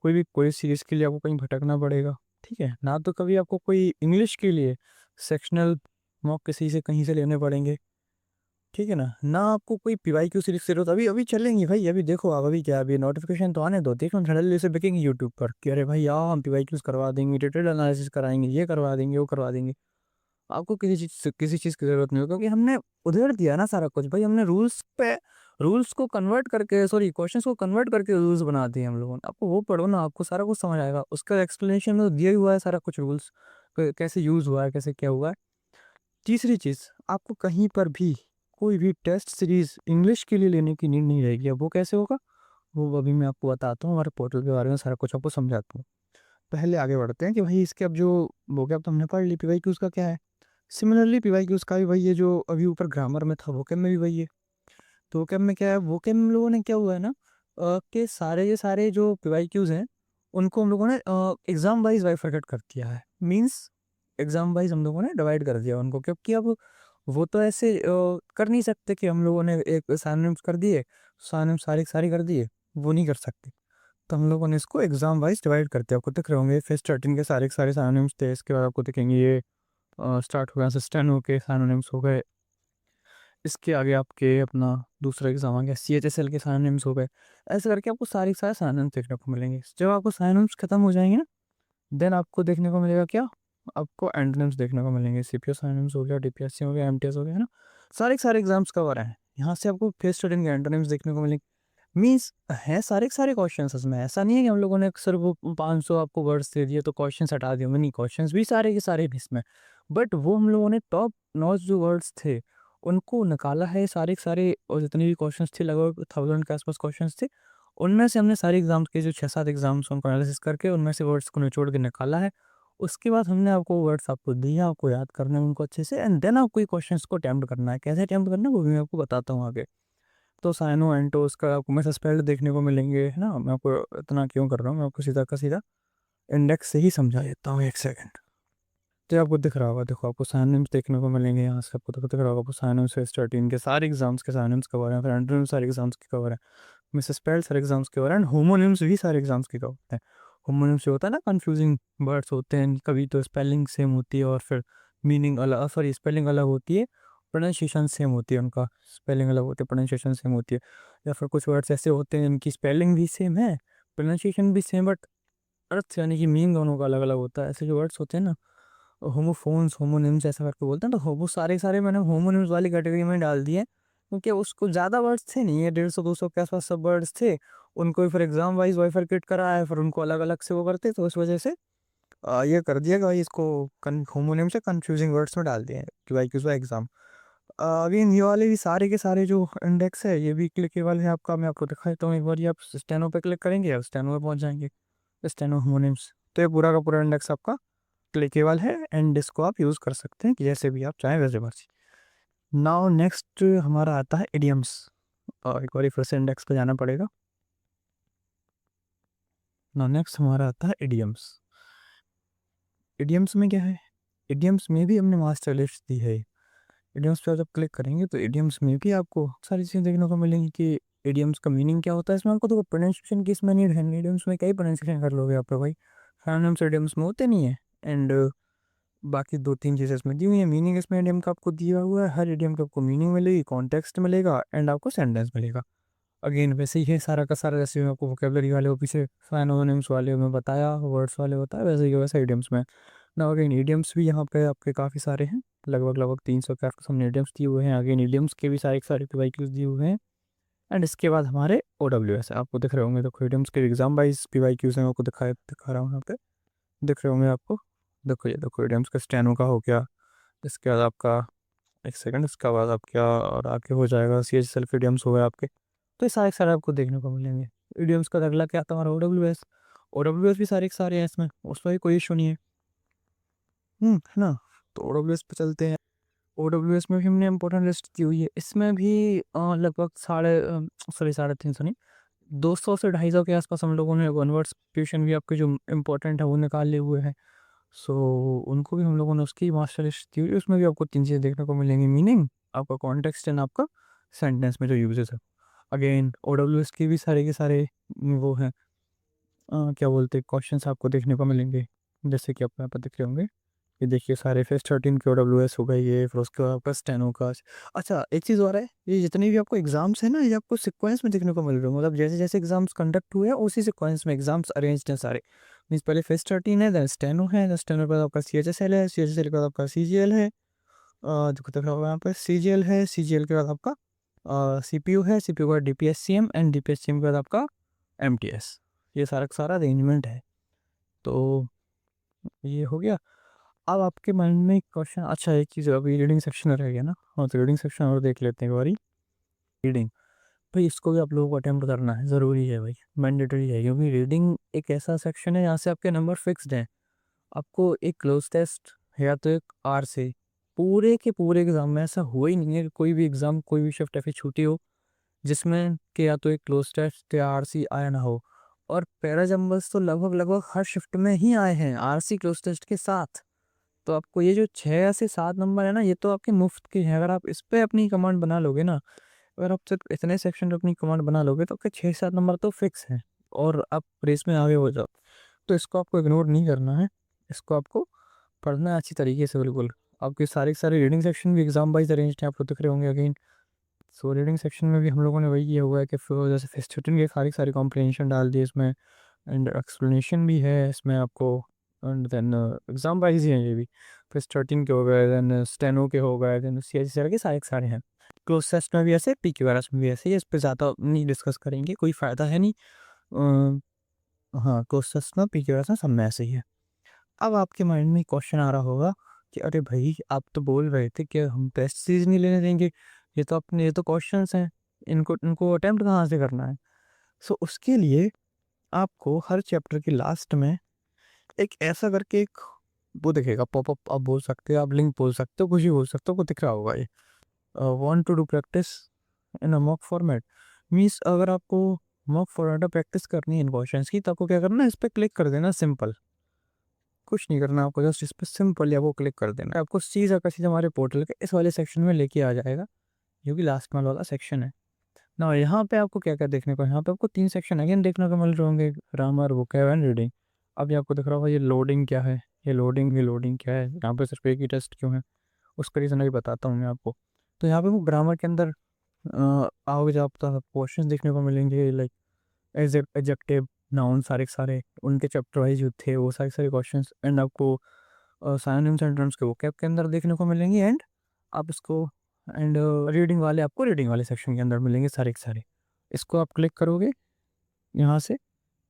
कोई भी कोई सीरीज़ के लिए आपको कहीं भटकना पड़ेगा, ठीक है, ना तो कभी आपको कोई इंग्लिश के लिए सेक्शनल मॉक किसी से कहीं से लेने पड़ेंगे, ठीक है ना, ना आपको कोई पीवाईक्यू सीरीज की जरूरत। अभी अभी चलेंगी भाई, अभी देखो आप, अभी क्या, अभी नोटिफिकेशन तो आने दो, देखो सडनली से बिकेंगे यूट्यूब पर कि अरे भाई यार हम पीवाईक्यूज करवा देंगे, डिटेल एनालिसिस कराएंगे, ये करवा देंगे, वो करवा देंगे। आपको किसी चीज़ की ज़रूरत नहीं हो, क्योंकि हमने उधेड़ दिया ना सारा कुछ भाई। हमने रूल्स को कन्वर्ट करके, सॉरी क्वेश्चंस को कन्वर्ट करके रूल्स बना दिए हम लोगों ने। आपको वो पढ़ो ना, आपको सारा कुछ समझ आएगा। उसका एक्सप्लेनेशन में तो दिया ही हुआ है सारा कुछ, रूल्स कैसे यूज़ हुआ है, कैसे क्या हुआ है। तीसरी चीज़, आपको कहीं पर भी कोई भी टेस्ट सीरीज इंग्लिश के लिए लेने की नीड नहीं रहेगी। अब वो कैसे होगा, वो अभी मैं आपको बताता हूँ, हमारे पोर्टल के बारे में सारा कुछ आपको समझाता हूँ। पहले आगे बढ़ते हैं कि भाई इसके अब जो वोकैब तो हमने पढ़ ली, पीवाईक्यूज का क्या है। सिमिलरली पीवाईक्यूज का भी वही है जो अभी ऊपर ग्रामर में था, वोकैब में भी वही है। तो वोकैब में क्या है, वोकैब में लोगों ने क्या हुआ है ना, कि सारे ये सारे जो पीवाईक्यूज हैं उनको हम लोगों ने एग्जाम वाइज बाइफरकेट कर दिया है। मीन्स एग्जाम वाइज हम लोगों ने डिवाइड कर दिया उनको, क्योंकि अब वो तो ऐसे कर नहीं सकते कि हम लोगों ने एक असाइनमेंट्स कर दिए, असाइनमेंट सारी सारी कर दिए, वो नहीं कर सकते। तो हम लोगों ने इसको एग्जाम वाइज डिवाइड करते हैं। आपको दिख रहे होंगे फेस 13 के सारे सारे साइनोनिम्स थे, इसके बाद आपको दिखेंगे ये स्टार्ट हो गया असिस्टेंट होके साइनोनिम्स हो गए। इसके आगे आपके अपना दूसरा एग्जाम आ गया CHSL के साइनोनिम्स हो गए। ऐसे करके आपको सारे सारे साइनोनिम्स देखने को मिलेंगे। जब आपको साइनोनिम्स खत्म हो जाएंगे ना, देन आपको देखने को मिलेगा क्या, आपको एंटोनिम्स देखने को मिलेंगे। CPS साइनोनिम्स हो गया, DPSC हो गया, MTS हो गया, है ना। सारे के सारे एग्जाम्स कवर हैं। यहाँ से आपको फेस 13 के एंटोनिम्स देखने को मिलेंगे। मीन्स है सारे के सारे क्वेश्चन इसमें। ऐसा नहीं है कि हम लोगों ने सिर्फ वो 500 आपको वर्ड्स दे दिए तो क्वेश्चन हटा दिए, नहीं, क्वेश्चन भी सारे के सारे भी इसमें। बट वो हम लोगों ने टॉप नॉच जो वर्ड्स थे उनको निकाला है सारे के सारे, और जितने भी क्वेश्चन थे लगभग 1000 के आसपास क्वेश्चन थे, उनमें से हमने सारे एग्जाम्स के जो 6-7 एग्जाम्स उनको एनालिसिस करके उनमें से वर्ड्स को निचोड़ के निकाला है। उसके बाद हमने आपको वर्ड्स आपको दिए, आपको याद करना है उनको अच्छे से, एंड देन आपको ये क्वेश्चंस को अटेम्प्ट करना है। कैसे अटेम्प्ट करना है वो भी मैं आपको बताता हूँ आगे। तो साइनो एंटोस का आपको मैं स्पेल्ड देखने को मिलेंगे, है ना। मैं आपको इतना क्यों कर रहा हूँ, मैं आपको सीधा का सीधा इंडेक्स से ही समझा देता हूँ, एक सेकंड। तो आपको दिख रहा होगा, देखो आपको साइनम्स देखने को मिलेंगे यहाँ से। आपको दिख रहा होगा, आपको साइनम्स फेस 13 के सारे एग्जाम्स के साइनम्स कवर हैं, फिर एंटोनिम्स सारे एग्जाम्स के कवर हैं, मिस स्पेल्ड सारे एग्जाम्स के कवर हैं, एंड होमोनिम्स भी सारे एग्जाम्स के कवर हैं। होमोनिम्स जो होता है ना, कंफ्यूजिंग वर्ड्स होते हैं, कभी तो स्पेलिंग सेम होती है और फिर मीनिंग अलग, सॉरी स्पेलिंग अलग होती है, प्रोनाउंसिएशन सेम होती है, उनका स्पेलिंग अलग होती है, प्रोनाउंसिएशन सेम होती है। या फिर कुछ वर्ड्स ऐसे होते हैं जिनकी स्पेलिंग भी सेम है, प्रोनाउंसिएशन भी सेम, बट अर्थ यानी कि मीनिंग दोनों का अलग अलग होता है। ऐसे जो वर्ड्स होते हैं ना, होमोफोन्स होमोनिम्स ऐसा करके बोलते हैं, तो वो सारे सारे मैंने होमोनिम्स वाली कैटेगरी में डाल दिए, क्योंकि उसको ज़्यादा वर्ड्स थे नहीं, ये 150-200 के आसपास सब वर्ड्स थे। उनको फिर एग्जाम वाइज बाइफरकेट करा है, फिर उनको अलग अलग से वो करते, तो उस वजह से ये कर दिया कि भाई इसको होमोनिम से कंफ्यूजिंग वर्ड्स में डाल दिए कि भाई किस एग्जाम। अगेन ये वाले भी सारे के सारे जो इंडेक्स है ये भी क्लिक वाले हैं आपका, मैं आपको दिखा देता हूँ एक बार। ये आप स्टेनो पे क्लिक करेंगे, आप स्टेनो पे पहुंच जाएंगे, स्टेनो होमोनिम्स। तो ये पूरा का पूरा इंडेक्स आपका क्लिकेबल है, एंड इसको आप यूज़ कर सकते हैं कि जैसे भी आप चाहें वैसे मर्जी। नाउ नेक्स्ट हमारा आता है इडियम्स। एक बार फिर से इंडेक्स पे जाना पड़ेगा। नाउ नेक्स्ट हमारा आता है इडियम्स। इडियम्स में क्या है, इडियम्स में भी हमने मास्टर लिस्ट दी है। इडियम्स पे जब क्लिक करेंगे तो इडियम्स में भी आपको सारी चीज़ें देखने को मिलेंगी कि इडियम्स का मीनिंग क्या होता है। इसमें आपको तो प्रोनाउंसिएशन की इसमें नीड है नहीं, इडियम्स में क्या ही प्रोनाउंसिएशन कर लोगे आप, तो भाई फाइनेंस इडियम्स में होते नहीं है। एंड बाकी 2-3 चीज़ें इसमें दी हुई है। मीनिंग इसमें इडियम का आपको दिया हुआ है, हर इडियम का आपको मीनिंग मिलेगी, कॉन्टेक्स्ट मिलेगा, एंड आपको सेंटेंस मिलेगा। अगेन वैसे ही है सारा का सारा, जैसे मैं आपको वोकेबलरी वाले वो पीछे साइनोनिम्स वाले में बताया, वर्ड्स वाले बताया, वैसे ही वैसे इडियम्स में ना। अगेन इडियम्स भी यहाँ पे आपके काफ़ी सारे हैं, लगभग 300 के आसपास हमने इडियम्स दिए हुए हैं। अगेन इडियम्स के भी सारे के सारे पीवाईक्यूज दिए हुए हैं। एंड इसके बाद हमारे OWS है, आपको दिख रहे होंगे, तो इडियम्स के एग्जाम वाइज पीवाईक्यूज हैं, आपको दिखा रहा हूँ यहाँ पे, दिख रहे होंगे आपको। देखो ये देखो, इडियम्स का स्टेनो का हो गया, इसके बाद आपका एक सेकंड, इसका बाद आप क्या और आगे हो जाएगा, सी एच सेल्फ इडियम्स हो गए आपके। तो ये सारे के सारे आपको देखने को मिलेंगे। इडियम्स का अगला क्या आता है हमारा, ओ डब्ल्यू एस भी सारे के सारे हैं इसमें, उसमें भी कोई इशू नहीं है। है ना। तो ओ डब्ल्यू एस पे चलते हैं। ओ डब्ल्यू एस में भी हमने इंपॉर्टेंट लिस्ट की हुई है। इसमें भी लगभग 350 नहीं, 200 से 250 के आसपास हम लोगों ने कन्वर्ट्स ट्यूशन भी आपके जो इम्पोर्टेंट है वो निकाले हुए हैं। सो उनको भी हम लोगों ने उसकी मास्टर लिस्ट दी हुई है। उसमें भी आपको 3 चीज़ें देखने को मिलेंगी, मीनिंग, आपका कॉन्टेक्स्ट एंड आपका सेंटेंस में जो यूजेस है। अगेन ओ डब्ल्यू एस के भी सारे के सारे वो हैं, क्या बोलते हैं, क्वेश्चंस आपको देखने को मिलेंगे। जैसे कि आपको यहाँ पर दिख रहे होंगे, ये देखिए सारे फेस 13 के OWS हो गए ये, फिर उसके बाद आपका स्टेनो का। अच्छा एक चीज़ और है, ये जितने भी आपको एग्जाम्स हैं ना, ये आपको सीक्वेंस में देखने को मिल रहे हैं। मतलब जैसे जैसे एग्जाम्स कंडक्ट हुए हैं उसी सीक्वेंस में एग्जाम्स अरेंज हैं सारे। मीन्स पहले फेस 13 है, देन स्टेनो है, देन स्टेनो के बाद आपका CHSL है, CHSL के बाद आपका CGL है, जो दिख रहा होगा यहाँ पर CGL है, CGL के बाद आपका CPU है, CPU के बाद DPSCM एंड DPSCM के बाद आपका MTS। ये सारा का सारा अरेंजमेंट है। तो ये हो गया। अब आपके माइंड में एक क्वेश्चन, अच्छा एक चीज़ अभी रीडिंग सेक्शन रह गया ना, हाँ तो रीडिंग सेक्शन और देख लेते हैं एक बारी। रीडिंग, भाई इसको भी आप लोगों को अटेम्प्ट करना है, ज़रूरी है भाई, मैंडेटरी है, क्योंकि रीडिंग एक ऐसा सेक्शन है यहाँ से आपके नंबर फिक्स्ड हैं। आपको एक क्लोज टेस्ट या तो एक आर से पूरे के पूरे एग्ज़ाम में ऐसा हुआ ही नहीं है कि कोई भी एग्ज़ाम कोई भी शिफ्ट ऐसी छूटी हो जिसमें कि या तो एक क्लोज टेस्ट या आर सी आया ना हो। और पैरा जंबल्स तो लगभग लगभग हर शिफ्ट में ही आए हैं आर सी क्लोज टेस्ट के साथ। तो आपको ये जो 6 से 7 नंबर है ना, ये तो आपके मुफ्त के हैं। अगर आप इस पे अपनी कमांड बना लोगे ना, अगर आप सिर्फ इतने सेक्शन पे अपनी कमांड बना लोगे तो आपके 6 7 नंबर तो फिक्स हैं और आप रेस में आगे हो जाओ। तो इसको आपको इग्नोर नहीं करना है, इसको आपको पढ़ना है अच्छी तरीके से बिल्कुल। आपके सारे के सारे रीडिंग सेक्शन भी एग्जाम वाइज अरेंज हैं, आपको दिख रहे होंगे अगेन। सो रीडिंग सेक्शन में भी हम लोगों ने वही किया हुआ है कि जैसे फेस्टिवल के सारी सारी कॉम्प्रिहेंशन डाल दिए इसमें, एंड एक्सप्लेनेशन भी है इसमें आपको। एंड देन एग्जाम वाइज ही है ये भी। फिर 13 के हो गए, देन स्टेनो के हो गए, देन CHSL के सारे हैं। क्लोज टेस्ट में भी ऐसे, PQRS में भी ऐसे ही, इस पर ज़्यादा नहीं डिस्कस करेंगे, कोई फ़ायदा है नहीं। हाँ क्लोज टेस्ट में PQRS में सब में ऐसे ही है। अब आपके माइंड में क्वेश्चन आ रहा होगा कि अरे भाई आप तो बोल रहे थे कि हम टेस्ट सीरीज नहीं लेने देंगे, ये तो क्वेश्चंस हैं, इनको इनको अटेम्प्ट कहाँ से करना है। सो उसके लिए आपको हर चैप्टर के लास्ट में एक ऐसा करके एक वो दिखेगा पॉपअप, आप बोल सकते हो, आप लिंक बोल सकते हो, कुछ ही बोल सकते हो, कुछ दिख रहा होगा ये, want to do practice in a mock format. Means अगर आपको मॉक फॉर्मेट में प्रैक्टिस करनी है इन क्वेश्चंस की, तो आपको क्या करना है, इस पर क्लिक कर देना, सिंपल, कुछ नहीं करना आपको, जस्ट इस पर सिंपल या वो क्लिक कर देना, आपको सीधा का सीधा हमारे पोर्टल के इस वाले सेक्शन में लेके आ जाएगा, जो कि लास्ट में वाला सेक्शन है ना। यहाँ पे आपको क्या क्या देखने को, यहाँ पे आपको 3 सेक्शन अगेन देखने को मिल रहे होंगे, ग्रामर, वोकैब एंड रीडिंग। अब ये आपको दिख रहा होगा ये लोडिंग क्या है, ये लोडिंग क्या है, यहाँ पे सिर्फ एक ही टेस्ट क्यों है, उसका रीज़न अभी बताता हूँ मैं आपको। तो यहाँ पे वो ग्रामर के अंदर आओगे जब आपको क्वेश्चन देखने को मिलेंगे, लाइक एडजेक्टिव, नाउन, सारे के सारे उनके चैप्टर वाइज जो थे वो सारे सारे क्वेश्चन, एंड आपको साइनोनिम्स एंड टर्म्स के वोकैब के अंदर देखने को मिलेंगे। एंड आप इसको, एंड रीडिंग वाले आपको रीडिंग वाले सेक्शन के अंदर मिलेंगे सारे के सारे। इसको आप क्लिक करोगे यहाँ से,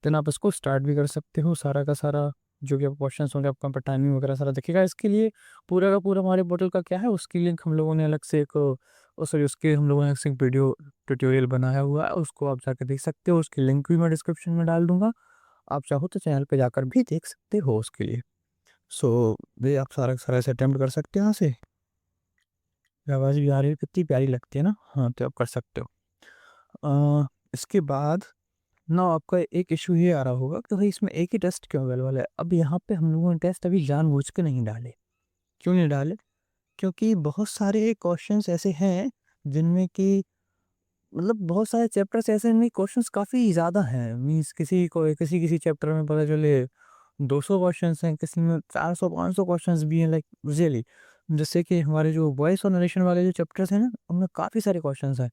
देन आप इसको स्टार्ट भी कर सकते हो, सारा का सारा जो भी आप क्वेश्चन होंगे आपका पर टाइमिंग वगैरह सारा दिखेगा। इसके लिए पूरा का पूरा हमारे पोर्टल का क्या है, उसकी लिंक हम लोगों ने अलग से एक सॉरी उसके हम लोगों ने अलग से एक वीडियो ट्यूटोरियल बनाया हुआ है, उसको आप जाकर देख सकते हो, उसकी लिंक भी मैं डिस्क्रिप्शन में डाल दूंगा। आप चाहो तो चैनल पे जाकर भी देख सकते हो उसके लिए। सो ये आप सारा का सारा ऐसे अटेम्प्ट कर सकते हो यहाँ से। आवाज़ भी आ रही है, कितनी प्यारी लगती है ना, हाँ तो आप कर सकते हो। इसके बाद ना आपका एक इशू ये आ रहा होगा कि भाई इसमें एक ही टेस्ट क्यों अवेलेबल है। अब यहाँ पे हम लोगों ने टेस्ट अभी जानबूझ के नहीं डाले। क्यों नहीं डाले? क्योंकि बहुत सारे क्वेश्चंस ऐसे हैं जिनमें कि मतलब बहुत सारे चैप्टर्स ऐसे हैं जिनमें क्वेश्चंस काफ़ी ज़्यादा हैं। मीन्स किसी को किसी किसी चैप्टर में पता चले 200 क्वेश्चंस हैं, किसी में 400 500 क्वेश्चंस भी हैं, लाइक रियली। जैसे कि हमारे जो वॉइस और नरेशन वाले जो चैप्टर्स हैं ना, उनमें काफ़ी सारे क्वेश्चंस हैं।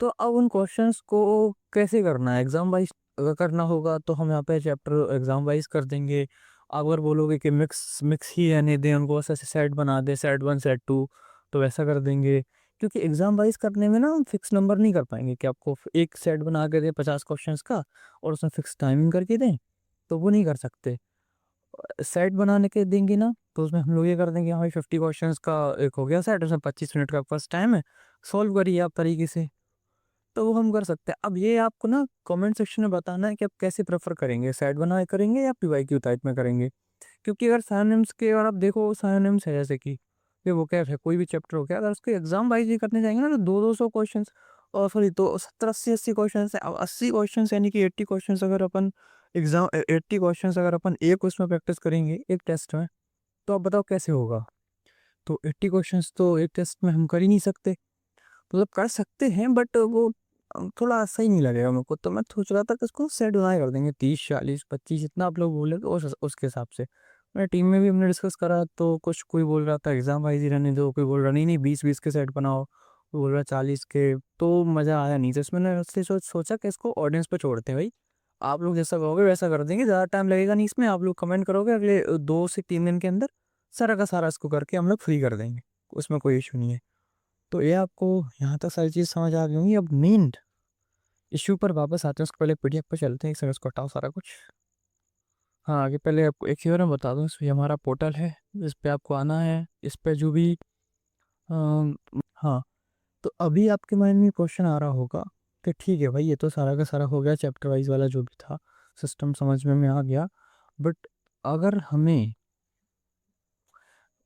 तो अब उन क्वेश्चंस को कैसे करना है, एग्जाम वाइज अगर करना होगा तो हम यहाँ पे चैप्टर एग्जाम वाइज कर देंगे। अगर बोलोगे कि मिक्स मिक्स ही रहने दें उनको, ऐसे सेट बना दें, सेट 1 सेट 2, तो वैसा कर देंगे। क्योंकि एग्जाम वाइज करने में ना हम फिक्स नंबर नहीं कर पाएंगे कि आपको एक सेट बना के दें 50 क्वेश्चंस का और उसमें फिक्स टाइमिंग करके दें, तो वो नहीं कर सकते। सेट बनाने के देंगे ना, तो उसमें हम लोग ये कर देंगे, हाँ भाई 50 क्वेश्चंस का एक हो गया सेट, उसमें 25 मिनट का फर्स्ट टाइम है, सॉल्व करिए आप तरीके से। तो वो हम कर सकते हैं। अब ये आपको ना कमेंट सेक्शन में बताना है कि आप कैसे प्रेफर करेंगे, सेट बना के करेंगे या पीवाईक्यू टाइप में करेंगे। क्योंकि अगर साइनम्स के, और आप देखो साइनम्स है जैसे कि ये वो क्या है, कोई भी चैप्टर हो गया, अगर उसके एग्जाम वाइज ही करने जाएंगे ना, तो 200 क्वेश्चन, और सॉरी तो 70 80 क्वेश्चन है। अब 80 क्वेश्चन यानी कि 80 क्वेश्चन अगर अपन एग्जाम 80 क्वेश्चन अगर अपन एक उसमें प्रैक्टिस करेंगे एक टेस्ट में, तो आप बताओ कैसे होगा। तो 80 क्वेश्चंस तो एक टेस्ट में हम कर ही नहीं सकते। मतलब कर सकते हैं बट वो थोड़ा सही नहीं लगेगा मेरे को। तो मैं सोच रहा था कि इसको सेट बनाए कर देंगे 30 40 25, जितना आप लोग बोले तो उसके हिसाब से। मैं टीम में भी हमने डिस्कस करा, तो कुछ कोई बोल रहा था एग्जाम वाइज ही रहने दो, कोई बोल रहा नहीं नहीं 20 20 के सेट बनाओ, कोई बोल रहा 40 के। तो मज़ा आया नहीं, तो इसमें मैंने इसलिए सोचा कि इसको ऑडियंस पे छोड़ते हैं भाई। आप लोग जैसा कहोगे वैसा कर देंगे, ज़्यादा टाइम लगेगा नहीं इसमें। आप लोग कमेंट करोगे अगले 2 से 3 दिन के अंदर, सारा का सारा इसको करके हम लोग फ्री कर देंगे, उसमें कोई इशू नहीं है। तो ये आपको यहाँ तक सारी चीज़ समझ आ गई होंगी। अब मेन इश्यू पर वापस आते हैं, उसके पहले पीडीएफ पर चलते हैं, एक सेकंड इसको हटाओ सारा कुछ। हाँ, आगे पहले आपको एक ही बार मैं बता दूँ, इस ये हमारा पोर्टल है, इस पे आपको आना है। इस पे जो भी हाँ, तो अभी आपके माइंड में क्वेश्चन आ रहा होगा कि ठीक है भाई, ये तो सारा का सारा हो गया, चैप्टर वाइज वाला जो भी था सिस्टम समझ में आ गया, बट अगर हमें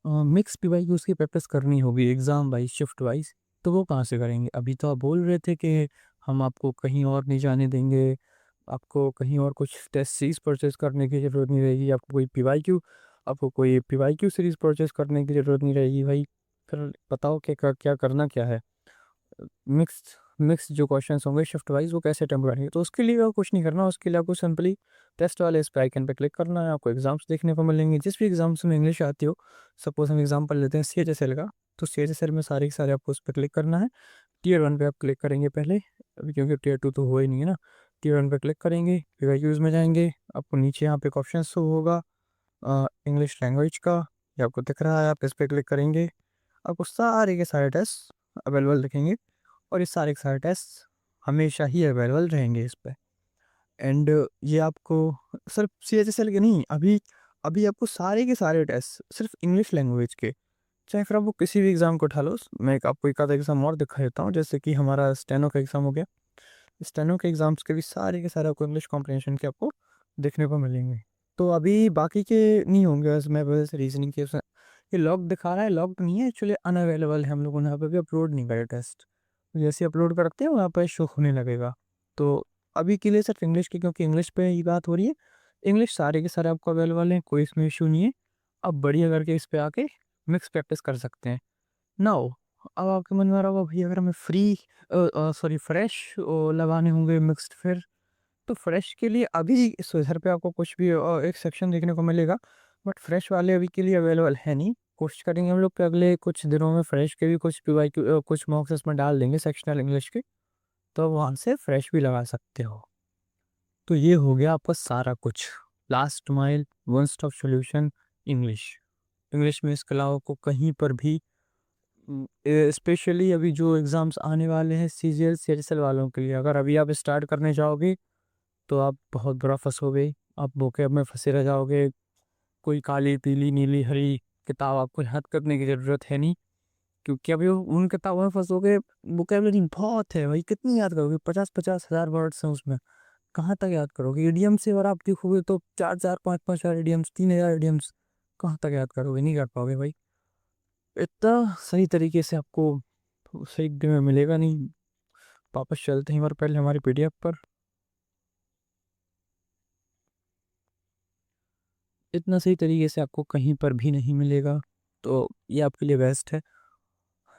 मिक्स पीवाई की उसकी प्रैक्टिस करनी होगी एग्ज़ाम वाइज शिफ्ट वाइज, तो वो कहाँ से करेंगे। अभी तो आप बोल रहे थे कि हम आपको कहीं और नहीं जाने देंगे, आपको कहीं और कुछ टेस्ट सीरीज परचेज करने की ज़रूरत नहीं रहेगी, आपको कोई पीवाईक्यू सीरीज परचेज करने की ज़रूरत नहीं रहेगी भाई। फिर बताओ क्या करना क्या है। मिक्स मिक्स जो क्वेश्चंस होंगे शिफ्ट वाइज, वो कैसे अटेम्प्ट करेंगे। तो उसके लिए आपको कुछ नहीं करना, उसके लिए आपको सिंपली टेस्ट वाले इस पे आइकन पे क्लिक करना है। आपको एग्जाम्स देखने को मिलेंगे, जिस भी एग्जाम्स में इंग्लिश आती हो। सपोज हम एग्जाम्पल लेते हैं CHSL का, तो CHSL में सारे के सारे आपको उस पर क्लिक करना है। Tier 1 पे आप क्लिक करेंगे पहले, अभी क्योंकि Tier 2 तो हुआ ही नहीं है ना। Tier 1 पे क्लिक करेंगे, पीवाईक्यूज में जाएंगे, आपको नीचे यहाँ पे एक ऑप्शन शो होगा इंग्लिश लैंग्वेज का, ये आपको दिख रहा है, आप इस पर क्लिक करेंगे, आपको सारे के सारे टेस्ट अवेलेबल दिखेंगे। और ये सारे के सारे टेस्ट हमेशा ही अवेलेबल रहेंगे इस पे। एंड ये आपको सिर्फ CHSL के नहीं, अभी अभी आपको सारे के सारे टेस्ट सिर्फ इंग्लिश लैंग्वेज के, चाहे फिर आप वो किसी भी एग्ज़ाम को उठा लो। मैं आपको एक आधा एग्ज़ाम और दिखा देता हूँ, जैसे कि हमारा स्टेनो का एग्ज़ाम हो गया। स्टेनो के एग्ज़ाम्स के भी सारे के सारे आपको इंग्लिश कॉम्प्रिहेंशन के आपको देखने को मिलेंगे। तो अभी बाकी के नहीं होंगे, बस मैं वजह से रीजनिंग के ये लॉक दिखा रहा है, लॉक नहीं है एक्चुअली, अनअवेलेबल है। हम लोगों ने यहाँ पे भी अपलोड नहीं करे टेस्ट, जैसे अपलोड करते हैं वहाँ पर शो होने लगेगा। तो अभी के लिए सिर्फ इंग्लिश की, क्योंकि इंग्लिश पे ही बात हो रही है, इंग्लिश सारे के सारे आपको अवेलेबल हैं, कोई इसमें इशू नहीं है। अब बढ़िया करके इस पे आके मिक्स प्रैक्टिस कर सकते हैं। नाउ अब आपके मन में आ रहा होगा भाई, अगर हमें फ्रेश लगाने होंगे मिक्स्ड, फिर तो फ्रेश के लिए अभी इस इधर पे आपको कुछ भी एक सेक्शन देखने को मिलेगा, बट फ्रेश वाले अभी के लिए अवेलेबल है नहीं। कोशिश करेंगे हम लोग कि अगले कुछ दिनों में फ्रेश के भी कुछ पीवाईक्यू कुछ मॉक्स इसमें डाल देंगे सेक्शनल इंग्लिश के, तो वहाँ से फ्रेश भी लगा सकते हो। तो ये हो गया आपका सारा कुछ, last mile one stop solution English. English में इसके अलावा को कहीं पर भी, स्पेशली अभी जो एग्ज़ाम्स आने वाले हैं CGL CHSL वालों के लिए, अगर अभी आप स्टार्ट करने जाओगे तो आप बहुत बुरा फंसोगे। आप वोकैब में फंसे रह जाओगे। कोई काली पीली नीली हरी किताब आपको याद करने की ज़रूरत है नहीं, क्योंकि अभी उन किताबों में फंसोगे। वोकैबलरी बहुत है भाई, कितनी याद करोगे, 50 50 हज़ार वर्ड्स हैं उसमें, कहाँ तक याद करोगे। इडियम से और आप देखोगे तो 4 4 5 5 हज़ार इडियम्स, 3 हज़ार इडियम्स, कहाँ तक याद करोगे, नहीं कर पाओगे भाई। इतना सही तरीके से आपको सही में मिलेगा नहीं। वापस चलते हैं एक बार पहले हमारी PDF पर। इतना सही तरीके से आपको कहीं पर भी नहीं मिलेगा, तो ये आपके लिए बेस्ट है।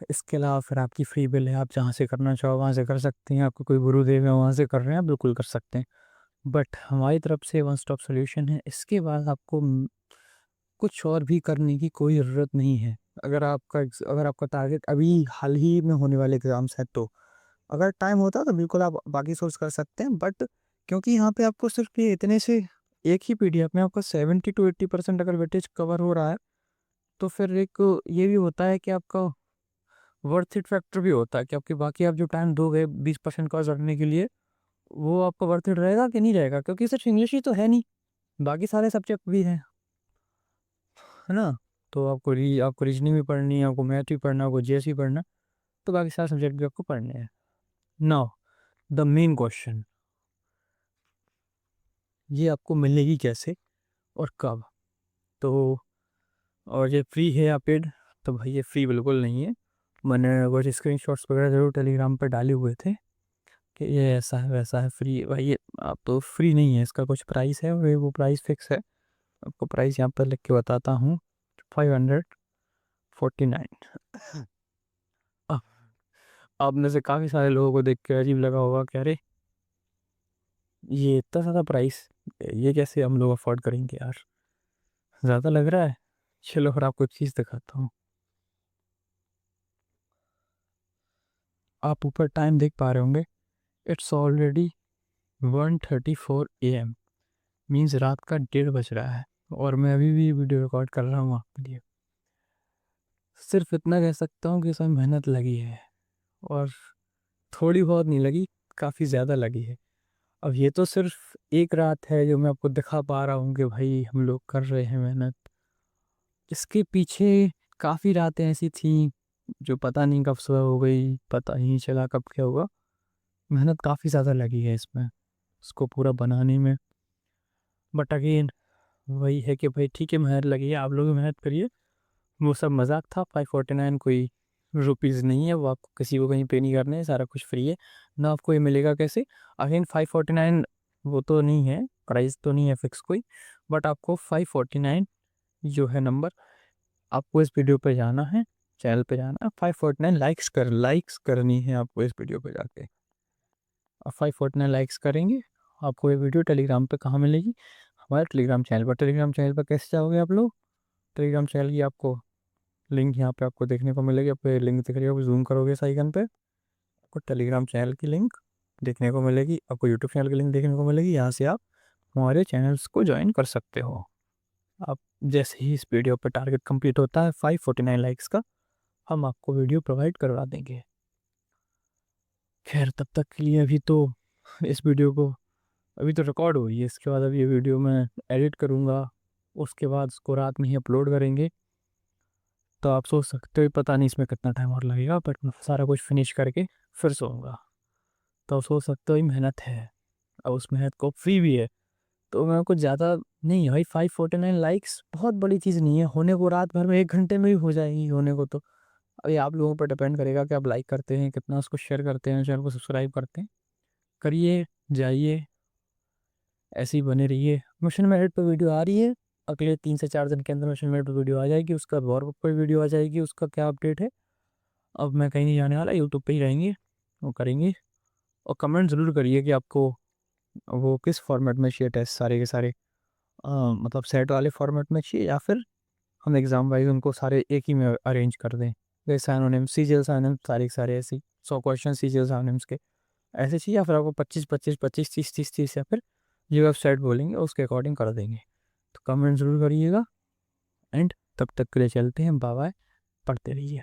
इसके अलावा फिर आपकी फ्री विल है, आप जहाँ से करना चाहो वहाँ से कर सकते हैं। आपको कोई गुरुदेव है वहाँ से कर रहे हैं, आप बिल्कुल कर सकते हैं। बट हमारी तरफ से वन स्टॉप सोल्यूशन है, इसके बाद आपको कुछ और भी करने की कोई ज़रूरत नहीं है। अगर आपका टारगेट अभी हाल ही में होने वाले एग्ज़ाम्स है, तो अगर टाइम होता तो बिल्कुल आप बाकी सोर्स कर सकते हैं। बट क्योंकि यहाँ पे आपको सिर्फ ये इतने से एक ही PDF में आपका 70 to 80% अगर वेटेज कवर हो रहा है, तो फिर एक ये भी होता है कि आपका वर्थ इट फैक्टर भी होता है कि आपके बाकी आप जो टाइम दोगे 20% कवर करने के लिए, वो आपका वर्थ इट रहेगा कि नहीं रहेगा। क्योंकि सिर्फ इंग्लिश ही तो है नहीं, बाकी सारे सब्जेक्ट भी हैं। है ना। तो आपको रीजनिंग भी पढ़नी है, आपको मैथ भी पढ़ना है, आपको जीएस भी पढ़ना है, तो बाकी सारे सब्जेक्ट भी आपको पढ़ने हैं। नाउ द मेन क्वेश्चन, ये आपको मिलेगी कैसे और कब? तो और ये फ्री है या पेड? तो भाई ये फ्री बिल्कुल नहीं है। मैंने कुछ स्क्रीनशॉट्स वगैरह ज़रूर टेलीग्राम पर डाले हुए थे कि ये ऐसा है वैसा है, फ्री है भाई। ये आप तो फ्री नहीं है, इसका कुछ प्राइस है और वो प्राइस फिक्स है। आपको प्राइस यहाँ पर लिख के बताता हूँ, 549। आप में से काफ़ी सारे लोगों को देख के अजीब लगा होगा कि अरे ये इतना ज़्यादा प्राइस, ये कैसे हम लोग अफोर्ड करेंगे यार, ज़्यादा लग रहा है। चलो फिर आपको एक चीज़ दिखाता हूँ। आप ऊपर टाइम देख पा रहे होंगे, इट्स ऑलरेडी 1:34 AM, मीन्स रात का 1:30 बज रहा है और मैं अभी भी वीडियो रिकॉर्ड कर रहा हूँ आपके लिए। सिर्फ इतना कह सकता हूँ कि इसमें मेहनत लगी है, और थोड़ी बहुत नहीं लगी, काफ़ी ज़्यादा लगी है। अब ये तो सिर्फ एक रात है जो मैं आपको दिखा पा रहा हूँ कि भाई हम लोग कर रहे हैं मेहनत। इसके पीछे काफ़ी रातें ऐसी थी जो पता नहीं कब सुबह हो गई, पता ही नहीं चला कब क्या हुआ। मेहनत काफ़ी ज़्यादा लगी है इसमें, इसको पूरा बनाने में। बट अगेन वही है कि भाई ठीक है, मेहनत लगी है, आप लोग भी मेहनत करिए। वो सब मजाक था। 549 कोई रुपीज़ नहीं है, वो आपको किसी को कहीं पे नहीं करने है, सारा कुछ फ्री है ना। आपको ये मिलेगा कैसे? अगेन 549 वो तो नहीं है, प्राइस तो नहीं है फिक्स कोई। बट आपको 549 जो है नंबर, आपको इस वीडियो पे जाना है, चैनल पे जाना है, 549 लाइक्स करनी है आपको इस वीडियो पे जाके। और 549 लाइक्स करेंगे, आपको ये वीडियो टेलीग्राम पे कहाँ मिलेगी? हमारे टेलीग्राम चैनल पर। टेलीग्राम चैनल पर कैसे जाओगे आप लोग? टेलीग्राम चैनल की आपको लिंक यहाँ पे आपको देखने को मिलेगी। आप लिंक दिख रही है, जूम करोगे इस आइकन पे, आपको टेलीग्राम चैनल की लिंक देखने को मिलेगी, आपको यूट्यूब चैनल की लिंक देखने को मिलेगी। यहाँ से आप हमारे चैनल्स को ज्वाइन कर सकते हो। आप जैसे ही इस वीडियो पर टारगेट कंप्लीट होता है 549 लाइक्स का, हम आपको वीडियो प्रोवाइड करवा देंगे। खैर तब तक के लिए अभी तो इस वीडियो को, अभी तो रिकॉर्ड हुई है, इसके बाद अभी ये वीडियो मैं एडिट करूँगा, उसके बाद उसको रात में ही अपलोड करेंगे। तो आप सोच सकते हो पता नहीं इसमें कितना टाइम और लगेगा, बट मैं सारा कुछ फिनिश करके फिर सोऊंगा। तो आप सोच सकते हो ये मेहनत है, और उस मेहनत को फ्री भी है। तो मैं कुछ ज़्यादा नहीं है भाई, 549 लाइक्स बहुत बड़ी चीज़ नहीं है, होने को रात भर में 1 घंटे में भी हो जाएगी होने को। तो अभी आप लोगों पर डिपेंड करेगा कि आप लाइक करते हैं कितना, उसको शेयर करते हैं, चैनल को सब्सक्राइब करते हैं। करिए, जाइए, ऐसे ही बने रहिए। मिशन मेरिट पर वीडियो आ रही है, अगले 3 से 4 दिन के अंदर मिशन मेरिट पर वीडियो आ जाएगी, उसका और पर वीडियो आ जाएगी, उसका क्या अपडेट है। अब मैं कहीं नहीं जाने वाला, यूट्यूब पे ही रहेंगे, वो करेंगे। और कमेंट ज़रूर करिए कि आपको वो किस फॉर्मेट में चाहिए टेस्ट, सारे के सारे मतलब सेट वाले फॉर्मेट में चाहिए, या फिर हम एग्ज़ाम वाइज उनको सारे एक ही में अरेंज कर दें, जैसे एनोनिम सीजीएल एनोनिम सारे के सारे ऐसे 100 क्वेश्चन सीजीएल एनोनिम्स के ऐसे चाहिए, या फिर आपको 25 25 25 30 30 30, या फिर जो वेबसाइट बोलेंगे उसके अकॉर्डिंग कर देंगे। तो कमेंट ज़रूर करिएगा। एंड तब तक के लिए चलते हैं, बाय बाय, पढ़ते रहिए।